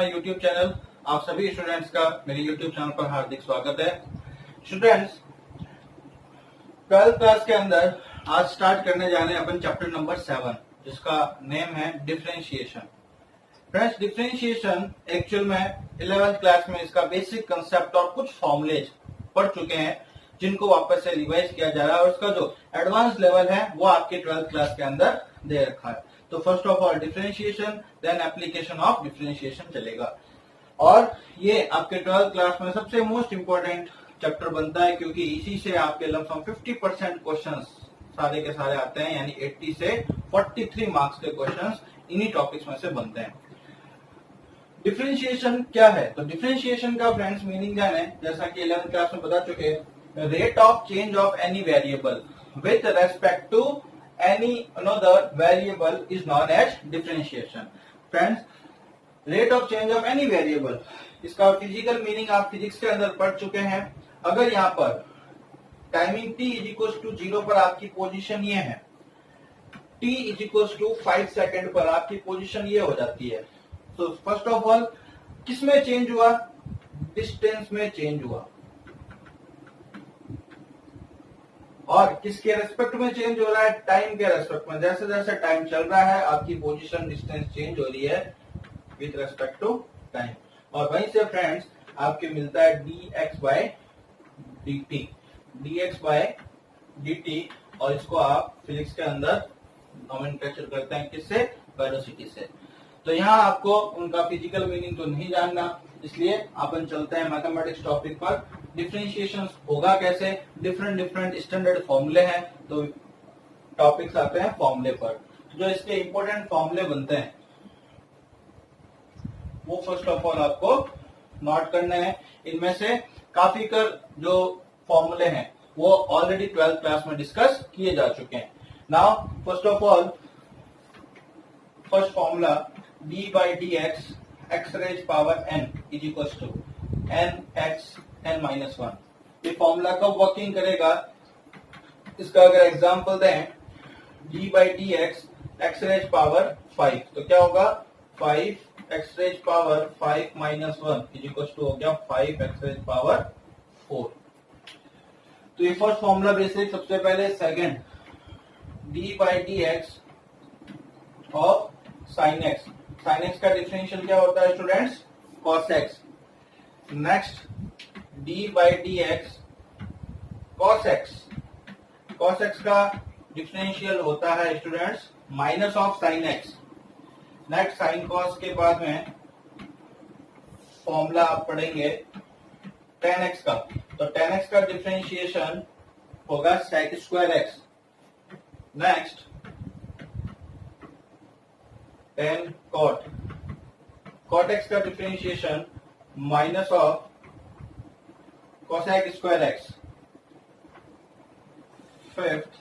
My YouTube channel. आप सभी students का मेरे यूट्यूब चैनल पर हार्दिक स्वागत है। स्टूडेंट्स, 12th क्लास के अंदर आज स्टार्ट करने जा रहे हैं अपन चैप्टर नंबर 7, जिसका नेम है डिफरेंशिएशन। फ्रेंड्स, डिफरेंशिएशन एक्चुअल में 11th क्लास में इसका बेसिक कंसेप्ट और कुछ फॉर्मुलेज पढ़ चुके हैं, जिनको वापस से रिवाइज किया जा रहा है और उसका जो एडवांस लेवल है वो आपके 12th क्लास के अंदर दे रखा है। तो first of all differentiation, then application of differentiation चलेगा। और ये आपके 12th क्लास में सबसे मोस्ट इंपोर्टेंट चैप्टर बनता है, क्योंकि इसी से आपके लमसम 50% क्वेश्चंस सारे के सारे आते हैं, यानी 80 से 43 मार्क्स के क्वेश्चंस इन्हीं टॉपिक्स में से बनते हैं। डिफरेंशिएशन क्या है? तो डिफरेंशिएशन का फ्रेंड्स मीनिंग जाने, जैसा कि 11th क्लास में बता चुके हैं, rate of change of any variable with respect to any another variable is known as differentiation. Friends, rate of change of any variable, इसका फिजिकल मीनिंग आप फिजिक्स के अंदर पढ़ चुके हैं। अगर यहाँ पर timing t is equal to 0 पर आपकी पोजीशन ये है, t is equal to 5 second पर आपकी पोजीशन ये हो जाती है। तो फर्स्ट ऑफ ऑल किस में चेंज हुआ? डिस्टेंस में चेंज हुआ। और किसके रेस्पेक्ट में चेंज हो रहा है? टाइम के रेस्पेक्ट में। जैसे जैसे टाइम चल रहा है आपकी पोजीशन डिस्टेंस चेंज हो रही है विथ रेस्पेक्ट टू टाइम। और वहीं से फ्रेंड्स आपके मिलता है dx by dt, dx by dt, और इसको आप फिजिक्स के अंदर नोमेनक्लेचर करते हैं किससे? वेलोसिटी से। तो यहाँ आपको उनका फिजिकल मीनिंग तो नहीं जानना, इसलिए अपन चलते हैं मैथमेटिक्स टॉपिक पर। डिफरेंशिएशन होगा कैसे? डिफरेंट स्टैंडर्ड फॉर्मूले हैं, तो टॉपिक्स आते हैं फॉर्मूले पर। जो इसके इंपॉर्टेंट फॉर्मूले बनते हैं वो फर्स्ट ऑफ ऑल आपको नोट करना है। इनमें से काफी कर जो फॉर्मूले हैं वो ऑलरेडी 12th क्लास में डिस्कस किए जा चुके हैं। Now first of all, first formula d by d x x raise power n is equal to n x n minus 1। ये फॉर्मूला कब वर्किंग करेगा? इसका अगर एग्जांपल दें, d by d x x raise power 5, तो क्या होगा? 5 x raise power 5 minus 1 is equal to हो गया 5 एक्स रेज पावर 4। तो ये फर्स्ट फॉर्मूला बेसिक। सबसे पहले second, d by d x of sine x. Sine x का डिफरेंशियल क्या होता है students? Cos x. Next, d by d x cos x. Cos x का डिफरेंशियल होता है students minus of sine x. Next, sine cos के बाद में फॉर्मूला आप पढ़ेंगे tan x का। तो tan x का डिफरेंशिएशन होगा sec square x. Next, tan cot x का differentiation minus of cosec square x. Fifth,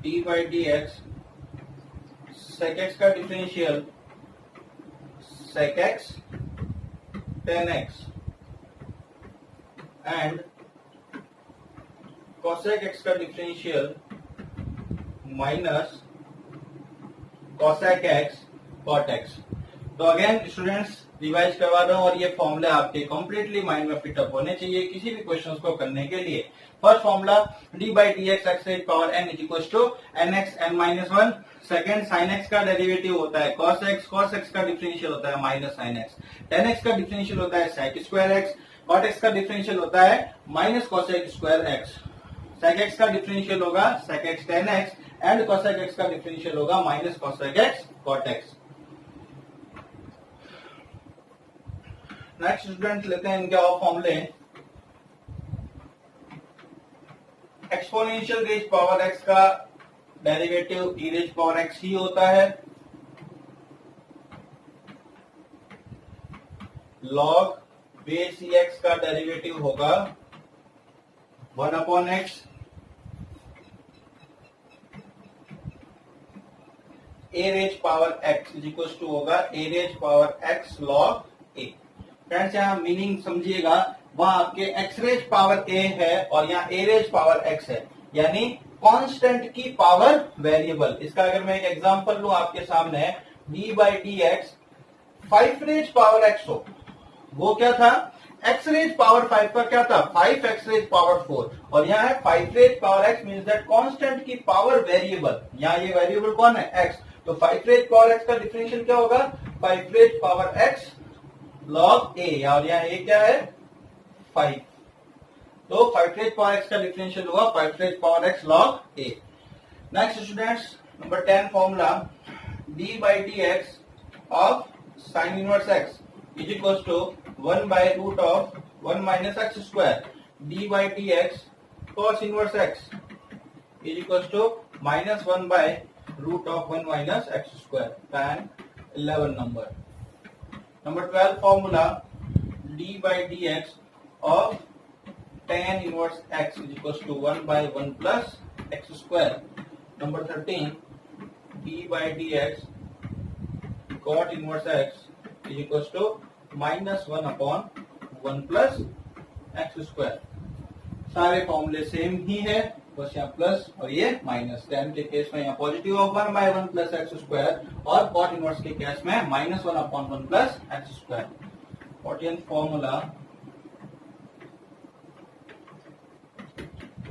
d by d x sec x का differential sec x tan x and cosec x का differential minus cosec x cot x। तो again students revise करवा रहा हूं, और ये formula आपके completely mind में फिटअप होने चाहिए किसी भी क्वेश्चंस को करने के लिए। First formula d by d x x raise power n is equal to n x n minus 1। Second, sine x का डेरिवेटिव होता है cos x, cos x का डिफरेंशियल होता है minus sine x. tan x का differential होता है sec square x. cot x का डिफरेंशियल होता है minus cosec square x. sec x का डिफरेंशियल होगा sec x tan x and cosec x का डिफरेंशियल होगा minus cosec x cot x। Next student लेते हैं इनके और फॉर्मूले। एक्सपोनेंशियल रेज पावर x का derivative e raise power x ही होता है। लॉग बेस x का डेरिवेटिव होगा 1 upon x। a raise power x is equal to होगा a raise power x log a। Friends, यहाँ मीनिंग समझिएगा, वहां आपके x रेज पावर a है और यहाँ a रेज पावर x है, यानी कांस्टेंट की पावर वेरिएबल। इसका अगर मैं एक एग्जांपल लूं आपके सामने, d by d x 5 raise power x हो, वो क्या था, x रेज पावर 5 का क्या था, 5x रेज पावर 4, और यहाँ है 5 raise power x means that constant की पावर वेरिएबल, यहाँ ये वेरिएबल कौन है, x, तो 5 रेज पावर x का डिफरेंशियल क्या होगा, 5 raise power x log a, और यहाँ a क्या है 5, तो 5 रेज पावर x का डिफरेंशियल हुआ 5 raise power x log a। Next students number 10 formula d by dx of sin inverse x is equals to 1 by root of 1 minus x square, d by dx cos inverse x is equals to minus 1 by root of 1 minus x square, tan 11 number। Number 12 formula d by dx of tan inverse x is equals to 1 by 1 plus x square। Number 13 d by dx cot inverse x is equals to minus 1 upon 1 plus x square। सारे फॉर्मूले same ही है, बस यहाँ plus और ये minus. tan के case में यहाँ positive of 1 by 1 plus x square, और cot इनवर्स के केस में minus 1 upon 1 plus x square। 14th formula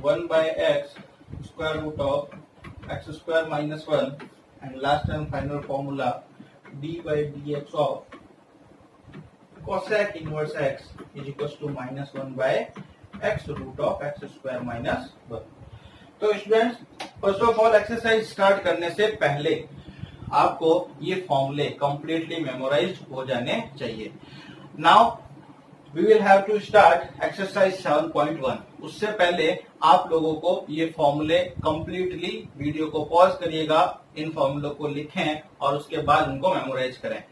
1 by x square root of x square minus 1, and last and final formula d by dx of cosec inverse x is equals to minus 1 by x root of x square minus 1। तो students first of all exercise start करने से पहले आपको ये फॉर्मूले completely memorised हो जाने चाहिए। Now we will have to start exercise 7.1। उससे पहले आप लोगों को ये फॉर्मूले कंप्लीटली वीडियो को पॉज करिएगा, इन फॉर्मूलों को लिखें और उसके बाद उनको मेमोराइज करें।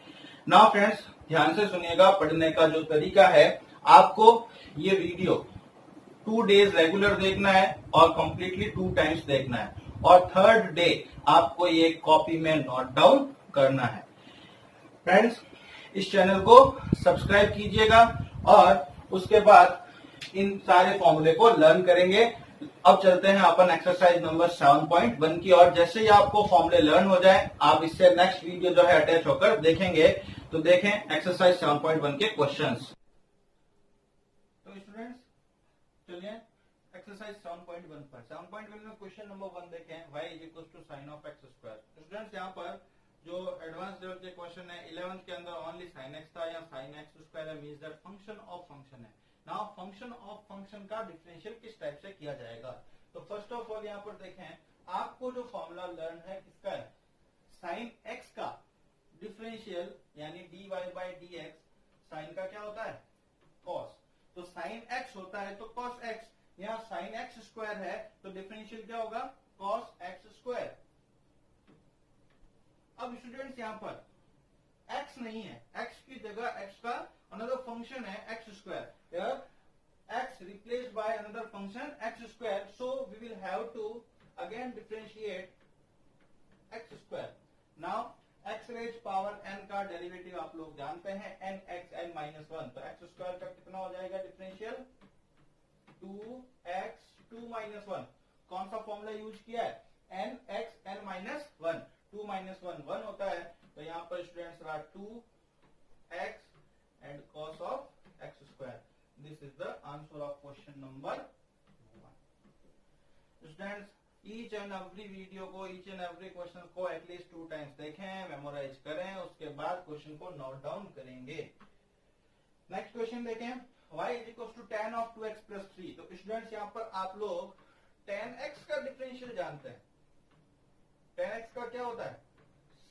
नाउ फ्रेंड्स ध्यान से सुनिएगा, पढ़ने का जो तरीका है, आपको ये वीडियो 2 डेज रेगुलर देखना है और कंप्लीटली 2 टाइम्स देखना है, और थर्ड डे आपको ये कॉपी में नोट डाउन करना है। फ्रेंड्स इस चैनल को सब्सक्राइब कीजिएगा और उसके बाद इन सारे फॉर्मूले को लर्न करेंगे। अब चलते हैं अपन एक्सरसाइज नंबर 7.1 की, और जैसे ही आपको फॉर्मूले लर्न हो जाए आप इससे नेक्स्ट वीडियो जो है अटैच होकर देखेंगे। तो देखें एक्सरसाइज 7.1 के क्वेश्चंस। तो स्टूडेंट्स चलिए एक्सरसाइज 7.1 पर 7.1 में क्वेश्चन नंबर 1 देखें, y is equal to sine of x square. Students यहाँ पर जो एडवांस लेवल के क्वेश्चन है 11th के अंदर ओनली साइन एक्स था, या साइन एक्स स्क्वायर है means that function of function है। नाउ फंक्शन ऑफ फंक्शन का डिफरेंशियल किस टाइप से किया जाएगा, तो फर्स्ट ऑफ ऑल यहाँ पर देखें, आपको जो फॉर्मूला लर्न है किसका है, साइन एक्स का डिफरेंशियल यानी dy by dx, साइन का क्या होता है cos, तो साइन एक्स होता है तो cos x, यहाँ साइन एक्स स्क्वायर है तो डिफरेंशियल क्या होगा cos x स्क्वायर। अब स्टूडेंट्स यहाँ पर x नहीं है, x की जगह x का अनदर फंक्शन है x square, x replaced by another function x square, so we will have to again differentiate x square। now x raised power n का डेरिवेटिव आप लोग जानते हैं n x n minus 1, तो x square का कितना हो जाएगा डिफरेंशियल 2x 2 minus 1। कौन सा फॉर्मूला यूज किया है, n x n minus 1, 2 minus 1 1 होता है, तो यहाँ पर स्टूडेंट्स रहा 2x and cos of x square। This is the answer of question number 1। Students each and every video को, ईच एंड एवरी क्वेश्चन को एटलीस्ट 2 टाइम्स देखें, मेमोराइज करें, उसके बाद क्वेश्चन को नोट डाउन करेंगे। नेक्स्ट क्वेश्चन देखें, y is equals to tan of 2x plus 3। तो स्टूडेंट्स यहाँ पर आप लोग tan x का डिफरेंशियल जानते हैं, tan x का क्या होता है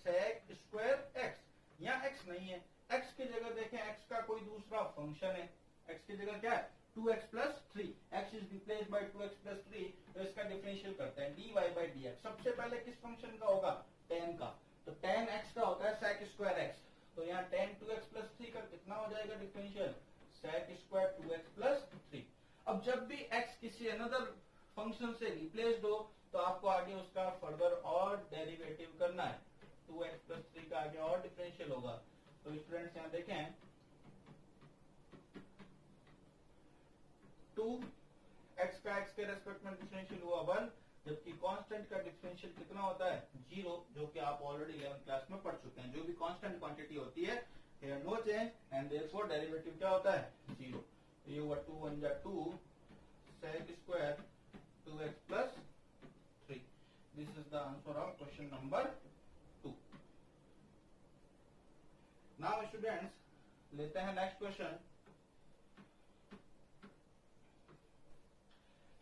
sec स्क्वायर x, यहाँ x नहीं है, x की जगह देखें x का कोई दूसरा फंक्शन है, x की जगह क्या है 2x plus 3, x is replaced by 2x plus 3, तो इसका डिफरेंशियल करते हैं dy by dx। सबसे पहले किस फंक्शन का होगा tan का, तो tan x का होता है sec स्क्वायर x, तो यहाँ tan 2x plus 3 का कितना हो जाएगा differential sec square 2x plus 3। अब जब भी x किसी अनदर फंक्शन से रिप्लेस्ड हो तो आपको आगे उसका फर्दर और डेरिवेटिव करना है, 2x plus 3 का आगे और डिफरेंशियल होगा। तो स्टूडेंट्स यहाँ देखें 2x का x के रेस्पेक्ट में डिफरेंशियल हुआ 1, जबकि कांस्टेंट का डिफरेंशियल कितना होता है 0, जो कि आप ऑलरेडी 11th क्लास में पढ़ चुके हैं। जो भी कांस्टेंट क्वांटिटी होती है here no change and therefore derivative क्या होता है 0। ये हुआ 2 1 जा 2 sec square 2x plus 3। This is the answer of question number 2। Now students लेते हैं नेक्स्ट क्वेश्चन।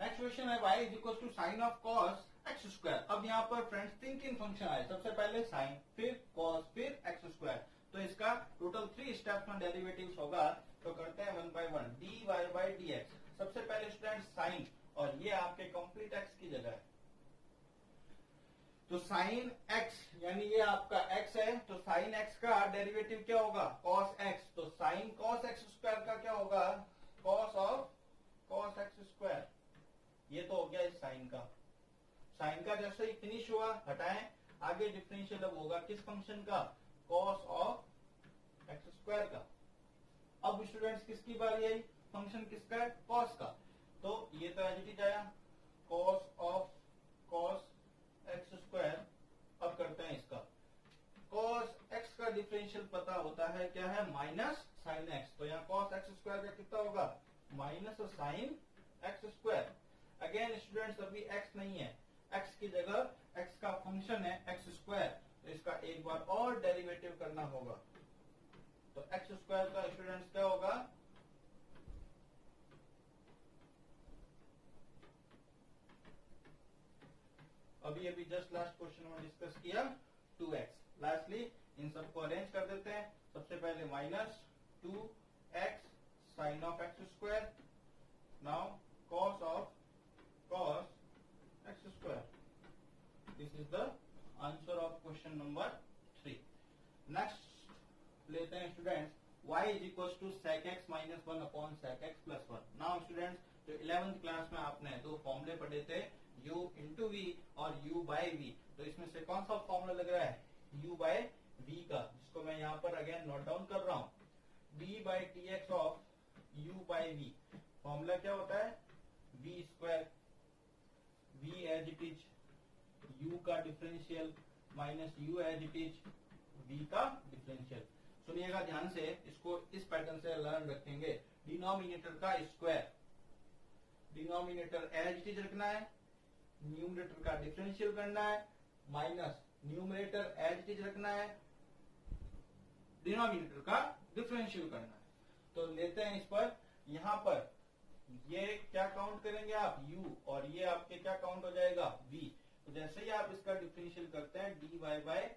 नेक्स्ट क्वेश्चन है y is equal to sine of cos x square. अब यहाँ पर फ्रेंड्स 3 फंक्शन आए, सबसे पहले साइन, फिर कॉस, फिर एक्स स्क्वायर। तो इसका टोटल 3 स्टेप्स में डेरिवेटिव्स होगा। तो करते हैं 1 बाय 1 dy बाय dx। सबसे पहले स्टूडेंट साइन, और ये आपके कंप्लीट एक्स की जगह है। तो साइन एक्स यानी ये आपका एक्स है, तो साइन एक्स का डेरिवेटिव क्या होगा कॉस एक्स। तो साइन कॉस एक्स स्क्वायर का क्या होगा cos of cos x square. ये तो हो गया इस साइन का। साइन का जैसे ही फिनिश हुआ हटाएं, आगे डिफरेंशियल अब होगा किस फंक्शन का कॉस ऑफ एक्स स्क्वायर का। अब स्टूडेंट्स किसकी बारी आई, फंक्शन किसका है कॉस का। तो ये तो एज इट इज आया cos of cos x square. अब करते हैं इसका कॉस एक्स का डिफरेंशियल पता होता है क्या है माइनस साइन एक्स। तो यहाँ कॉस एक्स स्क्वायर का कितना होगा minus sine x square. Again students अभी एक्स नहीं है, एक्स की जगह एक्स का फंक्शन है एक्स स्क्वायर। तो इसका एक बार और डेरिवेटिव करना होगा। तो एक्स स्क्वायर का स्टूडेंट्स क्या होगा अभी जस्ट लास्ट क्वेश्चन में डिस्कस किया 2x। लास्टली इन सबको अरेंज कर देते हैं। सबसे पहले minus 2x sine of x square, now cos of cos x square. This is the answer of question number 3. Next लेते हैं students y is equals to sec x minus 1 upon sec x plus 1. Now students तो 11th class में आपने दो फॉर्मूले पढ़े थे u into v और u by v। तो इसमें से कौन सा फॉर्मूला लग रहा है u by v का, जिसको मैं यहाँ पर अगेन नोट डाउन कर रहा हूँ d by dx of u by v। Formula क्या होता है v square v as it is u का differential minus u as it is v का डिफरेंशियल। सुनिएगा ध्यान से, इसको इस पैटर्न से लर्न रखेंगे। डिनोमिनेटर का square, denominator as it is रखना है, न्यूमरेटर का डिफरेंशियल करना है, minus numerator as it is रखना है, डिनोमिनेटर का डिफरेंशियल करना है। तो लेते हैं इस पर, यहां पर ये क्या काउंट करेंगे आप u, और ये आपके क्या काउंट हो जाएगा v। तो जैसे ही आप इसका डिफरेंशियल करते हैं dy बाय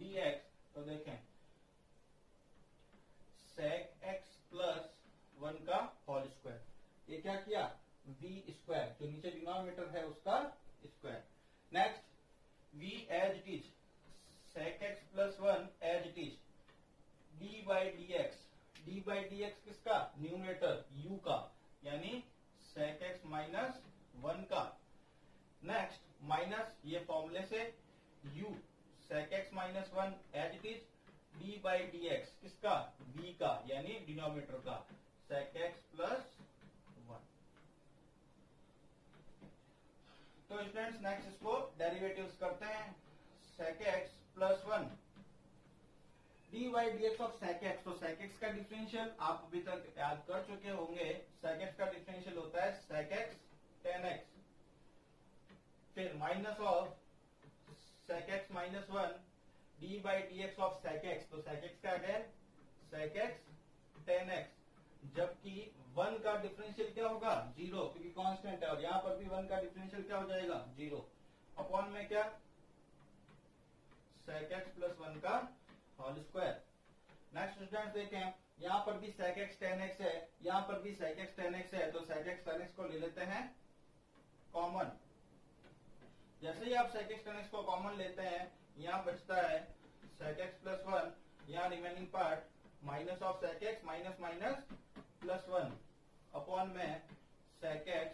dx, तो देखें sec x प्लस 1 का होल स्क्वायर। ये क्या किया v स्क्वायर, जो नीचे डिनोमिनेटर है उसका square. Next v as it is sec x plus 1 as it is d by dx। d by dx किसका न्यूमरेटर u का, यानी sec x माइनस 1 का। नेक्स्ट माइनस ये फॉर्मूले से u sec x minus 1 as it is d by d x किसका v का, यानी डिनोमिनेटर का sec x प्लस 1। तो स्टूडेंट्स नेक्स्ट इसको डेरिवेटिव्स करते हैं sec x plus 1 d y d x of sec x। तो sec x का डिफरेंशियल आप अभी तक याद कर चुके होंगे। sec x का डिफरेंशियल होता है sec x tan x, फिर minus of sec x minus 1 D by d x of sec x। तो sec x का again sec x tan x, जबकि 1 का डिफरेंशियल क्या होगा 0, क्योंकि कांस्टेंट है, और यहां पर भी 1 का डिफरेंशियल क्या हो जाएगा 0 अपॉन में क्या sec x प्लस 1 का होल स्क्वायर। नेक्स्ट स्टूडेंट्स देखें, यहां पर भी sec x tan x है, यहां पर भी sec x tan x है। तो sec x tan x को ले लेते हैं कॉमन। जैसे ही आप sec x tan x को कॉमन लेते हैं, यहां बचता है sec x प्लस 1, यहां remaining part minus of sec x minus minus plus 1 upon में sec x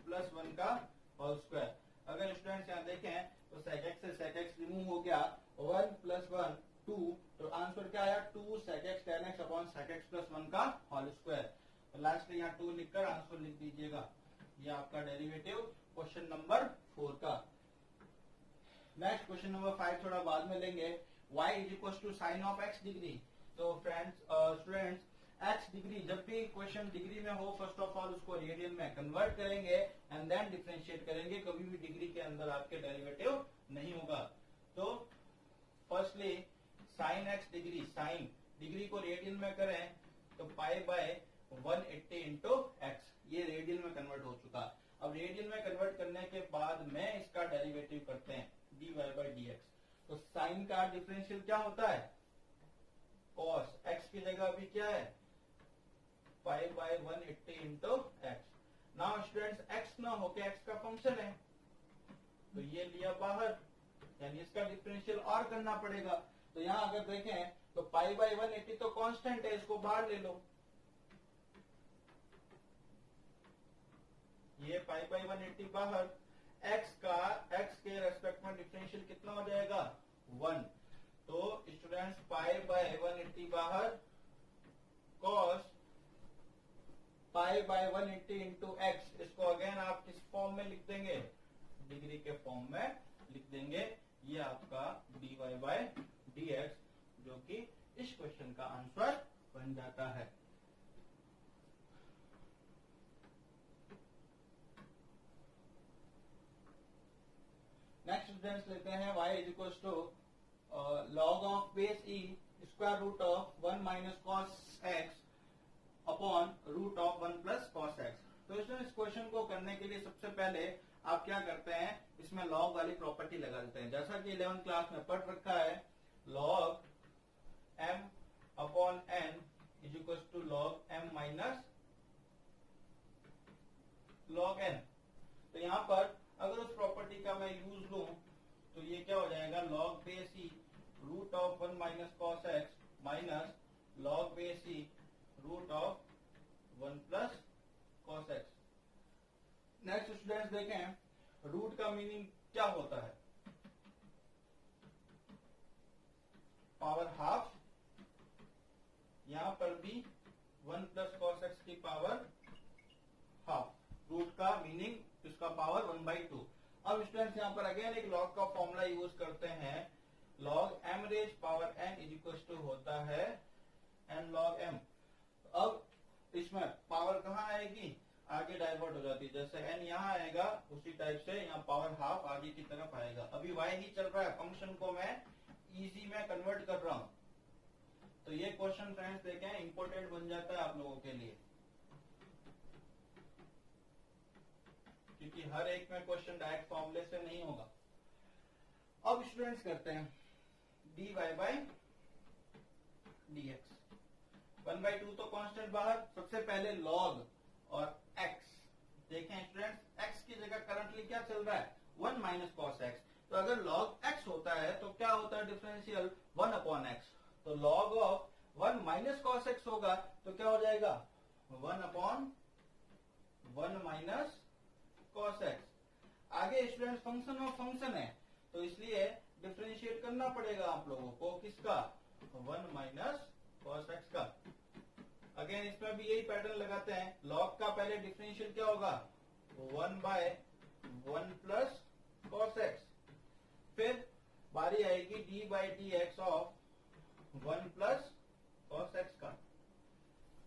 प्लस 1 का होल स्क्वायर। अगर स्टूडेंट्स यहां देखें तो sec x से sec x रिमूव हो गया, 1 प्लस 1 2, तो आंसर क्या आया 2 sec x tan x upon sec x plus 1 का होल स्क्वायर। तो लास्ट में यहाँ 2 लिखकर आंसर लिख दीजिएगा। ये आपका डेरिवेटिव क्वेश्चन नंबर 4 का। नेक्स्ट क्वेश्चन नंबर 5 थोड़ा बाद में लेंगे। y is equal to sine of x degree. तो फ्रेंड्स स्टूडेंट्स x डिग्री, जब भी क्वेश्चन डिग्री में हो फर्स्ट ऑफ ऑल उसको रेडियन में कन्वर्ट करेंगे एंड देन डिफरेंशिएट करेंगे। कभी भी डिग्री के अंदर आपके डेरिवेटिव नहीं होगा। तो firstly sine x degree, sine degree को रेडियन में करें तो पाई बाय 180 इंटू एक्स, ये रेडियन में कन्वर्ट हो चुका। अब रेडियन में कन्वर्ट करने के बाद में इसका डेरिवेटिव करते हैं dy बाई डी एक्स। तो साइन का डिफरेंशियल क्या होता है, कॉस, x की जगह अभी क्या है पाई by 180 into x. Now students x ना होके x का फंक्शन है तो ये लिया बाहर, यानी इसका डिफरेंशियल और करना पड़ेगा। तो यहां अगर देखें तो पाई बाय 180 तो कांस्टेंट है, इसको बाहर ले लो। ये पाई बाय 180 बाहर, x के रेस्पेक्ट में डिफरेंशियल कितना हो जाएगा 1। तो स्टूडेंट्स पाई बाय 180 बाहर, cos pi by 180 into x, इसको अगेन आप किस फॉर्म में लिख देंगे, डिग्री के फॉर्म में लिख देंगे। ये आपका dy बाय dx, जो कि इस क्वेश्चन का आंसर बन जाता है। नेक्स्ट स्टूडेंट्स लेते हैं y is equal to log of base e square root of 1 minus cos x upon root of 1 plus cos x. तो इस क्वेश्चन को करने के लिए सबसे पहले आप क्या करते हैं, इसमें लॉग वाली प्रॉपर्टी लगा देते हैं। जैसा कि 11th क्लास में पढ़ रखा है, log m upon n is equal to log m minus log n। तो यहां पर अगर उस प्रॉपर्टी का मैं यूज लूं तो ये क्या हो जाएगा, log base e root of 1 minus cos x minus log base e root of 1 plus cos x. Next students देखें, रूट का मीनिंग क्या होता है, पावर हाफ, यहां पर भी 1 प्लस कॉस एक्स की पावर हाफ, रूट का मीनिंग इसका पावर 1/2। अब स्टूडेंट्स यहां पर अगेन एक लॉग का फॉर्मूला यूज करते हैं, log m raise power n is equal to होता है n log m। अब इसमें पावर कहां आएगी, आगे डाइवर्ट हो जाती है, जैसे n यहां आएगा उसी टाइप से यहां पावर हाफ आगे की तरफ आएगा। अभी y ही चल रहा है, फंक्शन को मैं इजी में कन्वर्ट कर रहा हूं। तो ये क्वेश्चन फ्रेंड्स देखें इंपॉर्टेंट बन जाता है आप लोगों के लिए, क्योंकि हर एक में क्वेश्चन डायरेक्ट फॉर्मूले से नहीं होगा। अब स्टूडेंट्स करते हैं dy बाय dx, 1/2 तो कांस्टेंट बाहर, सबसे पहले log और x। देखें स्टूडेंट्स, x की जगह करंटली क्या चल रहा है 1 माइनस कॉस एक्स। तो अगर log x होता है तो क्या होता है डिफरेंशियल 1 अपॉन एक्स। तो log of 1 minus cos x होगा तो क्या हो जाएगा 1 अपॉन 1 माइनस कॉस एक्स। आगे स्टूडेंट्स फंक्शन ऑफ फंक्शन है तो इसलिए डिफरेंशिएट करना पड़ेगा आप लोगों को, किसका 1 माइनस कॉस एक्स का। अगेन इसमें भी यही पैटर्न लगाते हैं, लॉग का पहले डिफरेंशियल क्या होगा 1 बाय 1 प्लस कॉस एक्स, फिर बारी आएगी D by d x of 1 plus cos x का।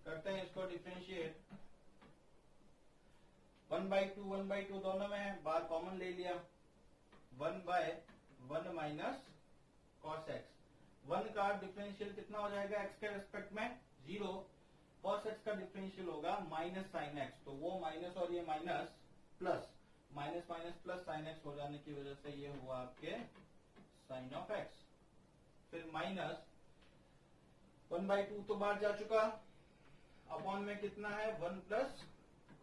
करते हैं इसको डिफरेंशिएट, 1/2 दोनों में है, बाहर कॉमन ले लिया, 1/1 माइनस कॉस एक्स। 1 का डिफरेंशियल कितना हो जाएगा एक्स के रेस्पेक्ट में 0, कॉस एक्स का डिफरेंशियल होगा माइनस साइन एक्स। तो वो माइनस और ये minus plus, minus minus plus sine x हो जाने की वजह से ये हुआ आपके साइन ऑफ एक्स। फिर माइनस 1/2 तो बाहर जा चुका, अपॉन में कितना है 1 प्लस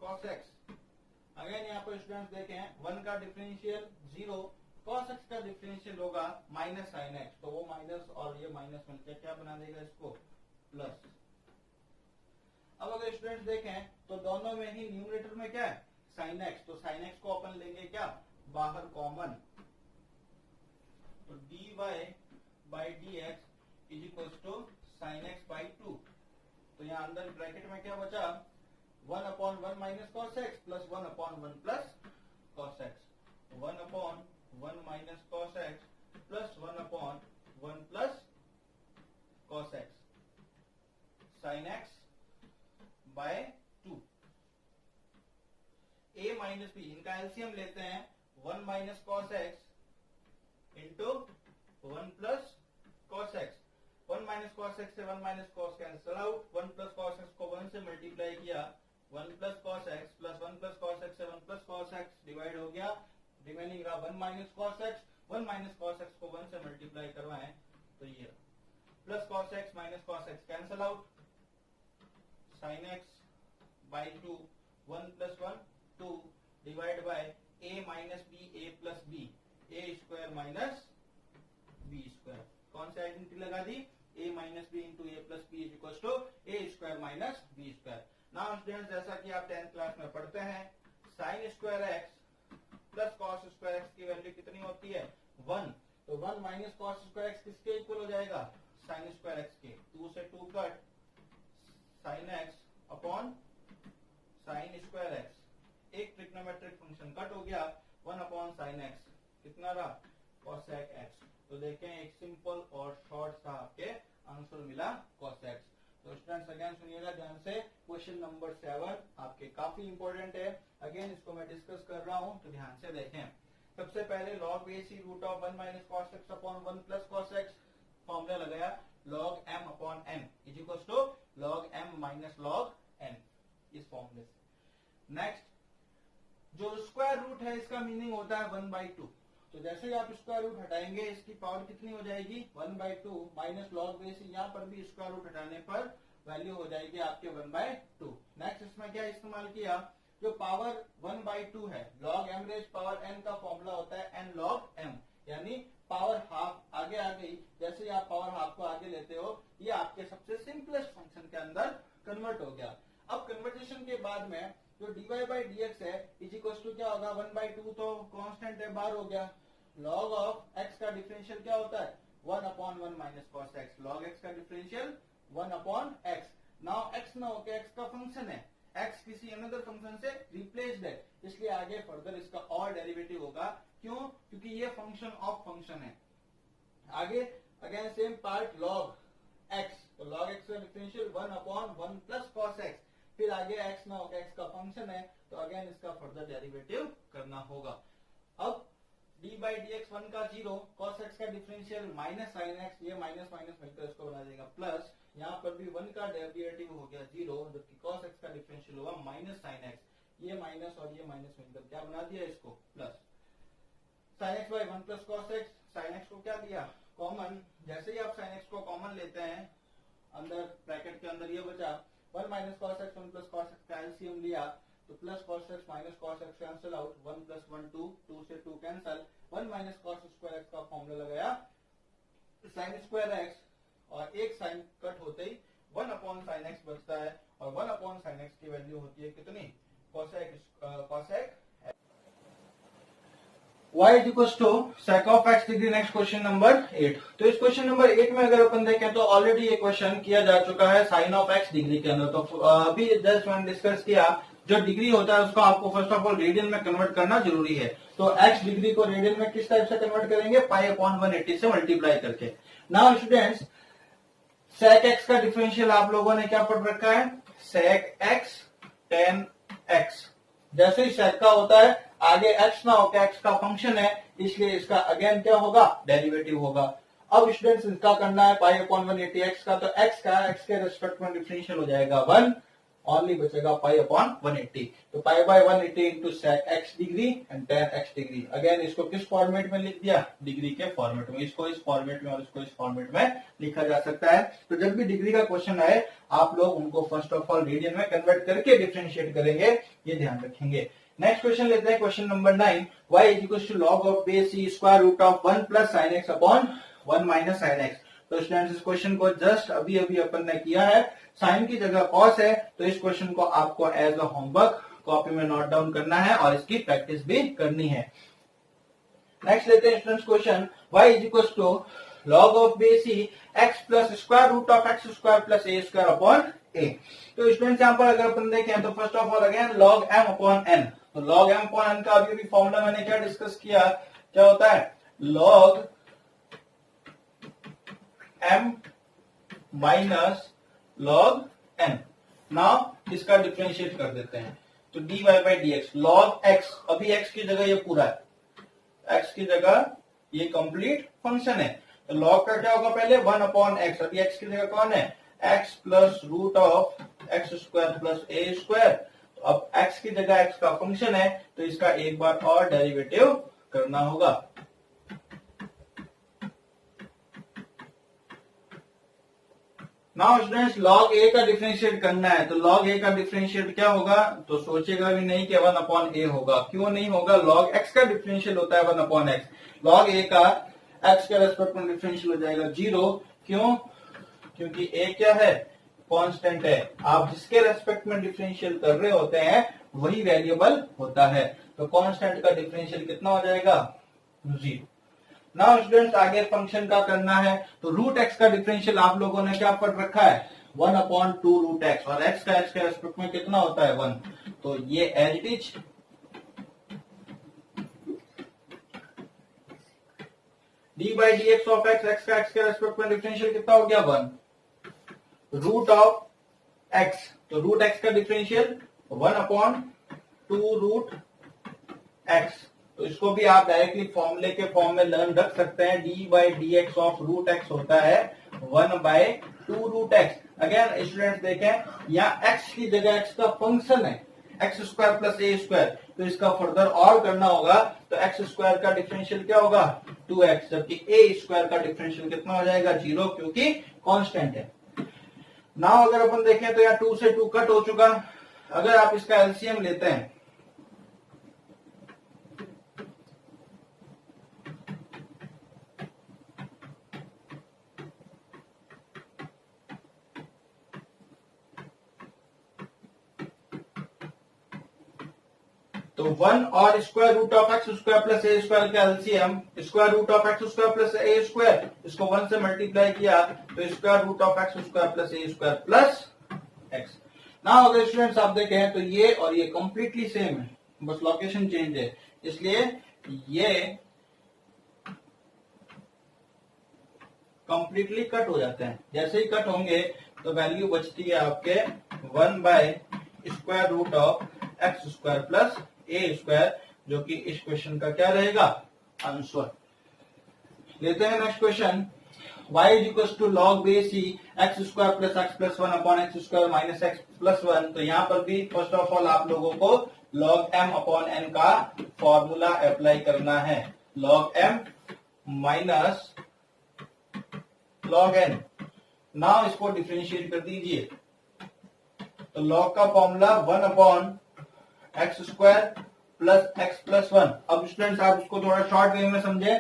कॉस एक्स। अगेन यहाँ पर स्टूडेंट्स देखें 1 का डिफरेंशियल 0, कॉस एक्स का डिफरेंशियल होगा माइनस साइन एक्स। तो वो माइनस और ये माइनस मिलकर क्या बना देगा इसको प्लस। अब अगर स्टूडेंट्स देखें तो दोनों में ही न्यूमरेटर में क्या है साइन एक्स, तो साइन एक्स को अपन लेंगे क्या बाहर कॉमन। तो dy by d x is equal to sine x by 2। तो यहां अंदर ब्रैकेट में क्या बचा 1 upon 1 minus cos x plus 1 upon 1 plus cos x. 1 upon 1 minus cos x plus 1 upon 1 plus cos x. Sine x by 2। a minus b, इनका LCM लेते हैं, 1 minus cos x into 1 plus cos x. 1 minus cos x से 1 minus cos cancel out, 1 plus cos x को 1 से multiply किया, 1 plus cos x plus 1 plus cos x से 1 plus cos x divide हो गया, रिमेनिंग रहा 1 minus cos x. 1 minus cos x को 1 से मल्टीप्लाई करवाएं तो ये plus cos x minus cos x cancel out, sine x by 2, 1 प्लस 1 2 divide by a minus b a plus b, a square minus b square. कौन सी identity लगा दी? a minus b into a plus b is equal to a square minus b square. Now students, जैसा कि आप 10th class में पढ़ते हैं, sine square x plus cos square x की वैल्यू कितनी होती है? 1। तो 1 माइनस कॉस स्क्वायर एक्स किसके इक्वल हो जाएगा? साइन स्क्वायर एक्स के। 2 से 2 cut, sign x upon sine square x, एक ट्रिग्नोमेट्रिक फंक्शन कट हो गया, 1 अपॉन साइन एक्स, कितना रहा? Cosec x. तो देखें, एक सिंपल और शॉर्ट सा आपके आंसर मिला, कोसेक। तो स्टूडेंट्स अगेन सुनिएगा ध्यान से, क्वेश्चन नंबर 7 आपके काफी इंपॉर्टेंट है। अगेन इसको मैं डिस्कस कर रहा हूं तो ध्यान से देखें। सबसे पहले log AC root of 1 minus cos x upon 1 plus cos x, formula लगाया log m upon n is equal to log m minus log n, इस फॉर्मूले से। नेक्स्ट, जो स्क्वायर रूट है इसका मीनिंग होता है 1/2। तो जैसे ही आप स्क्वायर रूट हटाएंगे इसकी पावर कितनी हो जाएगी? 1/2 माइनस लॉग बेस, यहाँ पर भी स्क्वायर रूट हटाने पर वैल्यू हो जाएगी आपके 1/2। नेक्स्ट इसमें क्या इस्तेमाल किया? जो पावर 1/2 है, log m raise power n का फॉर्मूला होता है n log m, यानी पावर हाफ आगे आ गई। जैसे ही आप पावर हाफ को आगे लेते हो, ये आपके सबसे सिंपलेस्ट फंक्शन के अंदर कन्वर्ट हो गया। अब कन्वर्जेशन के बाद में जो dy बाई dx है इज इक्वल टू क्या होगा? 1/2 तो कांस्टेंट है, बाहर हो गया। log ऑफ x का डिफरेंशियल क्या होता है? 1 upon 1 minus cos x। log x का differential 1 upon x। Now x ना होके x का फंक्शन है, x किसी अनदर फंक्शन से रिप्लेस्ड है, इसलिए आगे फर्दर इसका और डेरिवेटिव होगा। क्यों? क्योंकि ये फंक्शन ऑफ फंक्शन है। आगे again same part log x, तो log x का differential 1 upon 1 plus cos x, फिर आगे x ना होगा, x का फंक्शन है, तो अगेन इसका फर्दर डेरिवेटिव करना होगा। अब d बाई डी एक्स 1 का 0, cos x का डिफरेंशियल माइनस साइन x, ये माइनस माइनस मिलकर इसको बना देगा प्लस, यहाँ पर भी 1 का डेरिवेटिव हो गया 0, जबकि cos x का डिफरेंशियल हुआ माइनस साइन x, ये माइनस और ये माइनस मिलकर क्या बना दिया इसको? Plus. Sine x by 1 plus cos x, sine x को क्या दिया? कॉमन। जैसे ही आप साइन x को कॉमन लेते हैं, अंदर ब्रैकेट के अंदर ये बचा 1 minus cos x 1 plus cos x का एलसीएम लिया, तो plus cos x minus cos x cancel out, 1 प्लस 1 2, 2 से 2 cancel, 1 minus cos square x का फॉर्मूला लगाया साइन स्क्वायर एक्स, और एक साइन कट होते ही 1 अपॉन साइन एक्स बचता है, और 1 अपॉन साइन एक्स की वैल्यू होती है कितनी? Cosec y is equals to sec of x degree. Next question number 8। तो इस क्वेश्चन नंबर 8 में अगर अपन देखें तो ऑलरेडी ये क्वेश्चन किया जा चुका है साइन ऑफ x डिग्री के अंदर। तो अभी जस्ट मैंने डिस्कस किया, जो डिग्री होता है उसको आपको फर्स्ट ऑफ ऑल रेडियन में कन्वर्ट करना जरूरी है। तो x डिग्री को रेडियन में किस टाइप से कन्वर्ट करेंगे? पाई अपॉन 180 से मल्टीप्लाई करके। नाउ स्टूडेंट्स, sec x का डिफरेंशियल आप लोगों ने क्या पढ़ रखा है? sec x tan x। जैसे ही sec का होता है, आगे x ना होकर x का फंक्शन है, इसलिए इसका अगेन क्या होगा? डेरिवेटिव होगा। अब स्टूडेंट्स इसका करना है पाई अपॉन 180 x का, तो x का x के रिस्पेक्ट में डिफरेंशियल हो जाएगा 1, ओनली बचेगा पाई अपॉन 180। तो pi by 180 into sec x degree and tan x degree. Again इसको किस फॉर्मेट में लिख दिया? डिग्री के फॉर्मेट में। इसको इस फॉर्मेट में और इसको इस फॉर्मेट में लिखा जा सकता है। तो जब भी डिग्री का क्वेश्चन आए, आप लोग उनको फर्स्ट ऑफ ऑल रेडियन में कन्वर्ट करके डिफरेंशिएट करेंगे, ये ध्यान रखेंगे। नेक्स्ट क्वेश्चन लेते हैं, question number 9। y is equal to log of base c square root of 1 plus sine x upon 1 minus sine x. तो स्टूडेंट्स इस क्वेश्चन को जस्ट अभी अभी अपन ने किया है, साइन की जगह कॉस है, तो इस क्वेश्चन को आपको एज अ होमवर्क कॉपी में नोट डाउन करना है और इसकी प्रैक्टिस भी करनी है। नेक्स्ट लेते हैं students question, y is equal to log of base c x plus square root of x square plus a square upon a। तो स्टूडेंट्स यहाँ पर अगर अपन देखें तो first of all again log m upon n। तो log m upon n का अभी भी फॉर्मूला मैंने क्या डिस्कस किया, क्या होता है? Log m minus log n। Now इसका डिफरेंशिएट कर देते हैं, तो dy by d x log x, अभी x की जगह ये पूरा है, x की जगह ये कंप्लीट फंक्शन है, तो लॉग का क्या होगा पहले 1 अपॉन एक्स, अभी x की जगह कौन है x plus root of x square plus a square. तो अब x की जगह x का फंक्शन है, तो इसका एक बार और डेरिवेटिव करना होगा। नाउ स्टूडेंट्स लॉग ए का डिफरेंशिएट करना है, तो लॉग ए का डिफरेंशिएट क्या होगा, तो सोचेगा भी नहीं कि 1 अपॉन ए होगा, क्यों नहीं होगा, लॉग एक्स का डिफरेंशियल होता है 1 अपॉन एक्स, लॉग ए का एक्स के रेस्पेक्ट में डिफरेंशियल हो जाएगा 0, क्यों, क्योंकि ए क्या है कांस्टेंट है, आप जिसके रेस्पेक्ट में डिफरेंशियल कर रहे होते हैं वही वेरिएबल होता है, तो कांस्टेंट का डिफरेंशियल कितना हो जाएगा 0। नाउ स्टूडेंट्स आगे फंक्शन का करना है, तो रूट एक्स का डिफरेंशियल आप लोगों ने क्या पढ़ रखा है 1 अपॉन 2 रूट एक्स, और एक्स का एक्स के रेस्पेक्ट में कितना होता है 1, तो ये as it is d by d x of x का एक्स के रेस्पेक्ट में डिफरेंशियल कितना हो गया 1 रूट ऑफ एक्स, तो रूट एक्स का डिफरेंशियल 1 अपॉन 2 रूट एक्स, तो इसको भी आप डायरेक्टली फॉर्मूले के फॉर्म में लर्न रख सकते हैं, d by d x of root x होता है 1 by 2 root x. Again students देखें यहाँ x की जगह x का फंक्शन है x square plus a square, तो इसका फर्दर और करना होगा, तो एक्स स्क्वायर का डिफरेंशियल क्या होगा 2x, जबकि ए स्क्वायर का डिफरेंशियल कितना हो जाएगा 0, क्योंकि कांस्टेंट है। नाउ अगर अपन देखें तो यहाँ 2 से 2 कट हो चुका, अगर आप इसका एलसीएम लेते हैं तो 1 और square root of x square plus a square का LCM square root of x square plus a square, इसको 1 से मल्टीप्लाई किया तो square root of x square plus a square plus x. Now अगर स्टूडेंट्स आप देखें तो ये और ये कंप्लीटली सेम है, बस लोकेशन चेंज है, इसलिए ये कंप्लीटली कट हो जाते हैं, जैसे ही कट होंगे तो वैल्यू बचती है आपके 1 by square root of x square plus a square, जो कि इस क्वेश्चन का क्या रहेगा आंसर। लेते हैं next question, y is equal to log base e x square plus x plus 1 upon x square minus x plus 1, तो यहाँ पर भी फर्स्ट ऑफ ऑल आप लोगों को लॉग m अपॉन n का फॉर्मूला अप्लाई करना है, log m minus log n। Now इसको डिफरेंशिएट कर दीजिए, तो लॉग का formula 1 upon x square plus x plus 1। अब स्टूडेंट्स आप उसको थोड़ा शॉर्ट वे में समझे,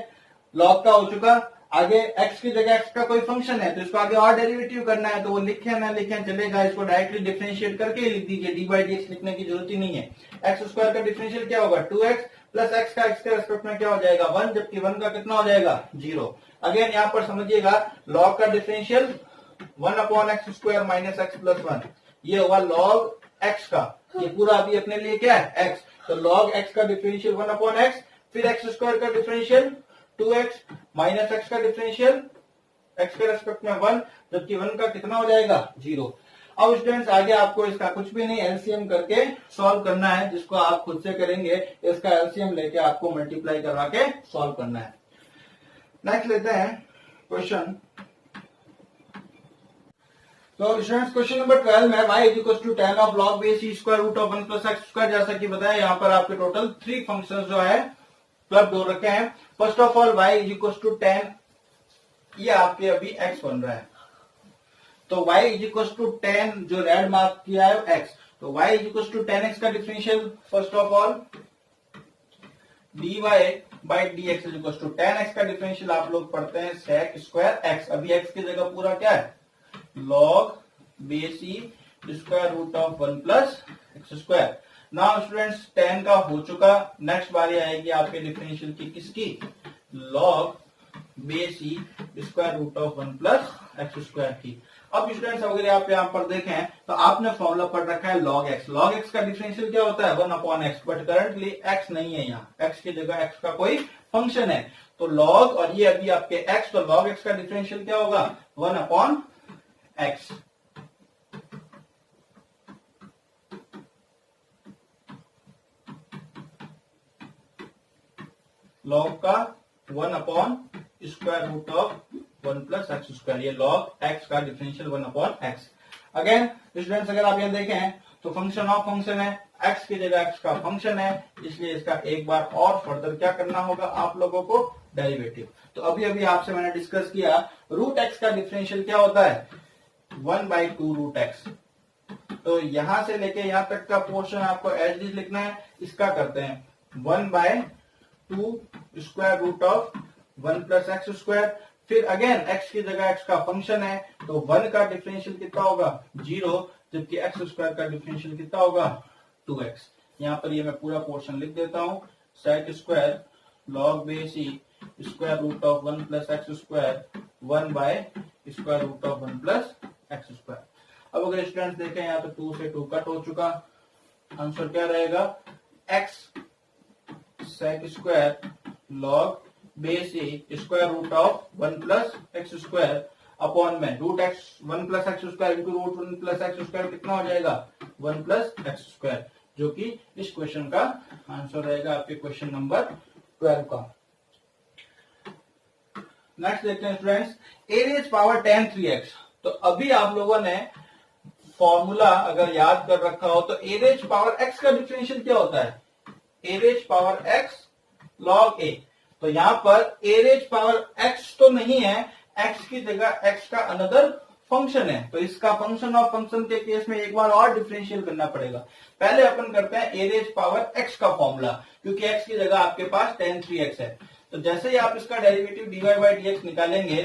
लॉग का हो चुका, आगे x की जगह x का कोई फंक्शन है तो इसको आगे और डेरिवेटिव करना है, तो वो लिखे ना लिखे चलेगा, इसको डायरेक्टली डिफरेंशिएट करके ही लिख दीजिए, डी बाई डी एक्स लिखने की जरूरत ही नहीं है। एक्स स्क्वायर का डिफरेंशियल क्या होगा 2x प्लस एक्स का एक्स के रेस्पेक्ट में क्या हो जाएगा 1, जबकि 1 का कितना हो जाएगा 0। अगेन यहाँ पर समझिएगा लॉग का differential 1 upon x square minus x plus 1, ये होगा लॉग एक्स का, ये पूरा अभी अपने लिए क्या है एक्स, तो लॉग एक्स का डिफरेंशियल 1 अपॉन एक्स, फिर एक्स स्क्वायर का डिफरेंशियल 2x माइनस एक्स का डिफरेंशियल एक्स के रेस्पेक्ट में 1, जबकि 1 का कितना हो जाएगा 0। अब स्टूडेंट्स आगे आपको इसका कुछ भी नहीं एलसीएम करके सॉल्व करना है, जिसको आप खुद से करेंगे, इसका एलसीएम लेके आपको मल्टीप्लाई करवा के सॉल्व करना है। नेक्स्ट लेते हैं क्वेश्चन, तो स्टूडेंट्स क्वेश्चन नंबर 12 में y is equal to tan of log base e square root of 1 plus x square, जैसा कि बताया यहाँ पर आपके टोटल 3 फंक्शंस जो है क्लब हो रखे हैं। First of all y is equal to tan, ये आपके अभी x बन रहा है, तो y is equal to tan जो रेड मार्क किया है x, तो y is equal to tan x का differential first of all dy by d x is equal to tan x का डिफरेंशियल आप लोग पढ़ते हैं sec स्क्वायर x, अभी x की जगह पूरा क्या है log base e square root of 1 plus x square. Now students tan का हो चुका, नेक्स्ट बारी आएगी आपके डिफरेंशियल की किसकी log base e square root of 1 plus x square की। अब स्टूडेंट्स अगर आप यहाँ पर देखें तो आपने फॉर्मूला पढ़ रखा है log x का डिफरेंशियल क्या होता है 1 upon x, but currently x नहीं है, यहाँ x की जगह x का कोई फंक्शन है, तो log और ये अभी आपके x, तो log x का डिफरेंशियल क्या होगा 1 अपॉन एक्स। लॉग का 1 upon square root of 1 plus x square, ये लॉग एक्स का differential 1 upon x. Again students अगर आप यहाँ देखें तो फंक्शन ऑफ फंक्शन है, एक्स की जगह एक्स का फंक्शन है, इसलिए इसका एक बार और फर्दर क्या करना होगा आप लोगों को, डेरिवेटिव। तो अभी अभी आपसे मैंने डिस्कस किया रूट एक्स का डिफरेंशियल क्या होता है, 1/2 रूट एक्स। तो यहां से लेके यहां तक का पोर्शन आपको एज इज लिखना है, इसका करते हैं 1/2 square root of 1 plus x square. फिर अगेन एक्स की जगह एक्स का फंक्शन है, तो 1 का डिफरेंशियल कितना होगा 0, जबकि एक्स स्क्वायर का डिफरेंशियल कितना होगा 2x। यहां पर ये मैं पूरा पोर्शन लिख देता हूं, sec square log base e square root of 1 plus x square 1 by square root of 1 plus x square. अब अगर स्टूडेंट्स देखें यहाँ तो 2 से 2 कट हो चुका, आंसर क्या रहेगा, x sec square log base a square root of 1 plus x square upon में root x 1 plus x square into root 1 plus x square कितना हो जाएगा 1 प्लस एक्स स्क्वायर, जो कि इस क्वेश्चन का आंसर रहेगा आपके क्वेश्चन नंबर 12 का। नेक्स्ट देखते हैं स्टूडेंट्स, ए रेज पावर 10 3x। तो अभी आप लोगों ने फॉर्मूला अगर याद कर रखा हो तो ए रेज पावर x का डिफरेंशियल क्या होता है, a raise power x log a। तो यहां पर ए रेज पावर x तो नहीं है, x की जगह x का अनदर फंक्शन है, तो इसका फंक्शन ऑफ फंक्शन के केस में एक बार और डिफरेंशियल करना पड़ेगा। पहले अपन करते हैं ए रेज पावर x का फॉर्मूला, क्योंकि x की जगह आपके पास 10 3x है। तो जैसे ही आप इसका डेरिवेटिव dy बाई dx निकालेंगे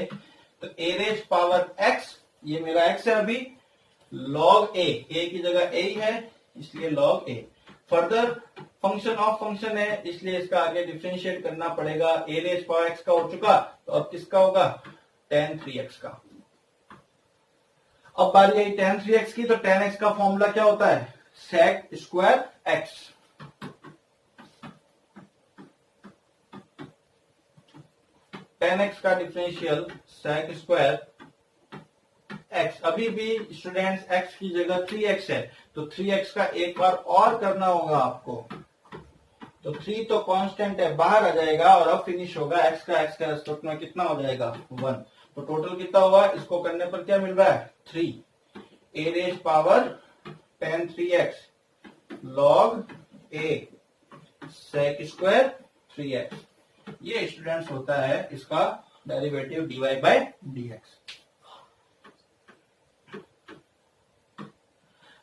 तो ए रेज पावर x, ये मेरा x है अभी, log a की जगह a ही है इसलिए log a। Further function of function है इसलिए इसका आगे डिफरेंशिएट करना पड़ेगा, ए रेज पावर x का हो चुका, तो अब किसका होगा 10 3x का। अब बारी आई 10 3x की, तो 10x का फॉर्मूला क्या होता है, sec square x। Tan x का डिफरेंशियल सेक स्क्वायर x। अभी भी स्टूडेंट्स x की जगह 3x है, तो 3x का एक बार और करना होगा आपको, तो 3 तो कांस्टेंट है बाहर आ जाएगा और अब फिनिश होगा x का रेस्पेक्ट में कितना हो जाएगा 1। तो टोटल कितना हुआ, इसको करने पर क्या मिल रहा है 3, a raise power 10 3x log a sec square 3x। ये स्टूडेंट्स होता है इसका derivative dy by dx।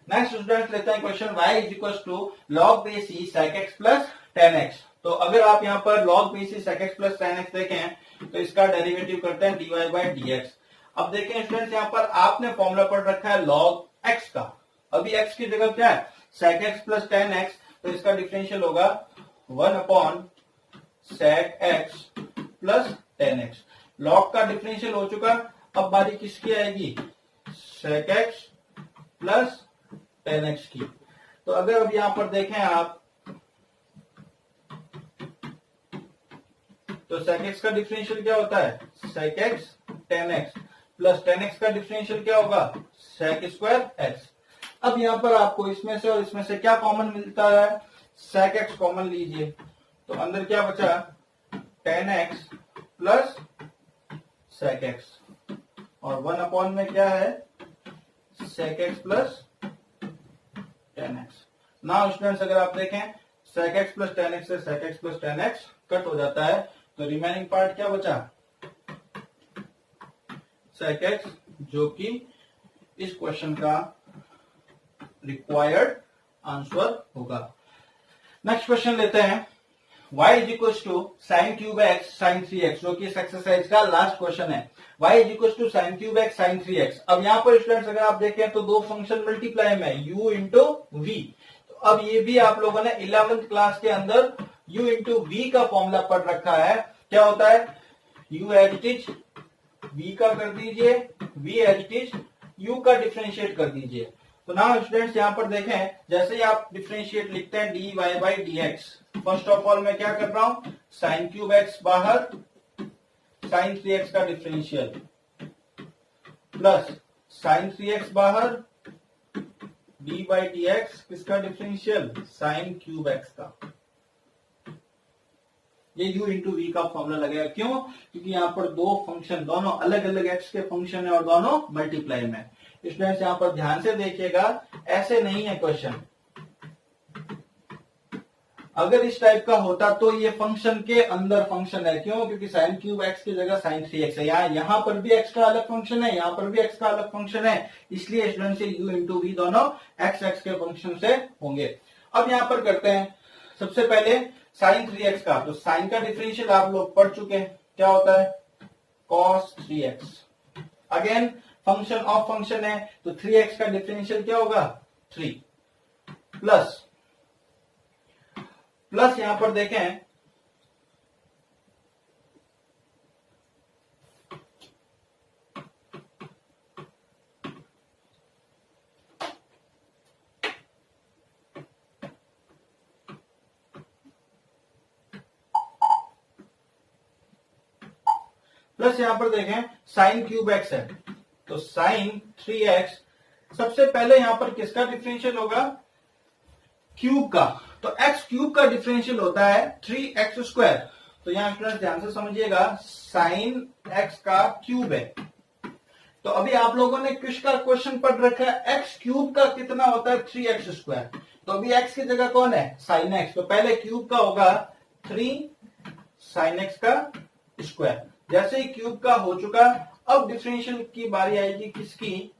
Next students लेते हैं question y is equal to log base e sec x plus 10x। तो अगर आप यहाँ पर log base e sec x plus 10x देखें तो इसका डेरिवेटिव करते हैं dy बाई dx। अब देखें स्टूडेंट्स यहाँ पर आपने फॉर्मूला पढ़ रखा है लॉग x का, अभी x की जगह क्या है सेक एक्स प्लस 10x, तो इसका डिफरेंशियल होगा 1 upon sec x plus 10x। Log का डिफरेंशियल हो चुका, अब बारी किसकी आएगी सेक एक्स प्लस 10x की। तो अगर अब यहां पर देखें आप तो sec x का डिफरेंशियल क्या होता है sec x 10x plus 10x का डिफरेंशियल क्या होगा sec स्क्वायर x। अब यहां पर आपको इसमें से और इसमें से क्या कॉमन मिलता है, sec x कॉमन लीजिए, तो अंदर क्या बचा 10x प्लस sec x और 1 अपॉन में क्या है sec x plus 10x। Now students अगर आप देखें sec x प्लस 10x से sec x plus 10x cut हो जाता है, तो रिमेनिंग पार्ट क्या बचा sec x, जो कि इस क्वेश्चन का रिक्वायर्ड आंसर होगा। नेक्स्ट क्वेश्चन लेते हैं y is equal to sine cube x sine 3x, जो कि इस एक्सरसाइज का लास्ट क्वेश्चन है। y is equal to sine cube x sine 3x। अब यहाँ पर स्टूडेंट्स अगर आप देखें तो दो फंक्शन मल्टीप्लाई में u इंटू वी। तो अब ये भी आप लोगों ने 11th क्लास के अंदर u इंटू वी का फॉर्मूला पढ़ रखा है, क्या होता है u as it is v का कर दीजिए, v as it is u का डिफरेंशिएट कर दीजिए। तो नाउ स्टूडेंट्स यहाँ पर देखें जैसे ही आप डिफरेंशिएट लिखते हैं dy by dx, first of all मैं क्या कर रहा हूं साइन क्यूब एक्स बाहर साइन 3x का डिफरेंशियल प्लस साइन 3x बाहर डी बाई डी एक्स किसका डिफरेंशियल साइन क्यूब एक्स का। ये u इंटू वी का फॉर्मूला लगेगा। क्यों? क्योंकि यहाँ पर दो फंक्शन दोनों अलग अलग x के फंक्शन है और दोनों मल्टीप्लाई में। स्टूडेंट्स यहाँ पर ध्यान से देखिएगा, ऐसे नहीं है क्वेश्चन। अगर इस टाइप का होता तो ये फंक्शन के अंदर फंक्शन है। क्यों? क्योंकि साइन क्यूब एक्स की जगह साइन 3x है। यहाँ पर भी x का अलग फंक्शन है, यहाँ पर भी x का अलग फंक्शन है, इसलिए स्टूडेंट से u इंटू वी दोनों x के फंक्शन से होंगे। अब यहाँ पर करते हैं सबसे पहले साइन 3x का। तो साइन का डिफरेंशियल आप लोग पढ़ चुके हैं, क्या होता है? cos 3x। Again function of function है, तो 3x का डिफरेंशियल क्या होगा? 3 प्लस यहां पर देखें साइन क्यूब एक्स है, तो साइन 3x सबसे पहले यहां पर किसका डिफरेंशियल होगा? क्यूब का। तो x क्यूब का डिफरेंशियल होता है 3x स्क्वायर। तो यहां स्टूडेंट ध्यान से समझिएगा, साइन x का क्यूब है। तो अभी आप लोगों ने किसका क्वेश्चन पढ़ रखा है? x क्यूब का कितना होता है? 3x square. तो अभी x की जगह कौन है? Sine x। तो पहले क्यूब का होगा 3 साइन x का स्क्वायर। जैसे ही क्यूब का हो चुका, अब डिफरेंशियल की बारी आएगी किसकी?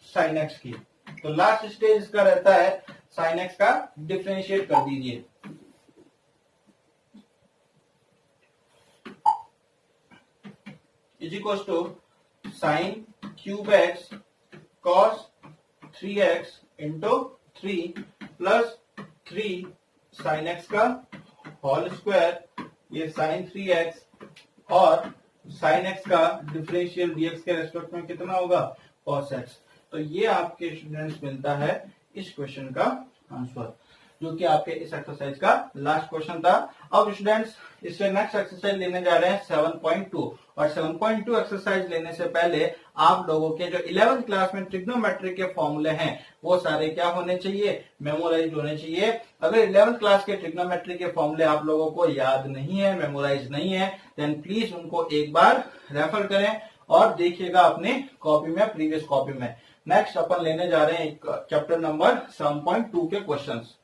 साइन x की। तो लास्ट स्टेज का रहता है साइन x का डिफरेंशिएट कर दीजिए। Is equal to sine cube x cos 3x into 3 plus 3 sine x का होल स्क्वायर, ये साइन 3x और साइन x का डिफरेंशियल dx के रेस्पेक्ट में कितना होगा? cos x। तो ये आपके स्टूडेंट्स मिलता है इस क्वेश्चन का आंसर, जो कि आपके इस एक्सरसाइज का लास्ट क्वेश्चन था। अब स्टूडेंट्स इससे नेक्स्ट एक्सरसाइज लेने जा रहे हैं 7.2। और 7.2 एक्सरसाइज लेने से पहले आप लोगों के जो 11th क्लास में ट्रिग्नोमेट्री के फॉर्मूले हैं वो सारे क्या होने चाहिए? मेमोराइज होने चाहिए। अगर 11th क्लास के ट्रिग्नोमेट्री के फॉर्मूले आप लोगों को याद नहीं है, मेमोराइज नहीं है, देन प्लीज उनको एक बार रेफर करें और देखिएगा अपने कॉपी में, प्रीवियस कॉपी में। नेक्स्ट अपन लेने जा रहे हैं चैप्टर नंबर 7.2 के क्वेश्चंस।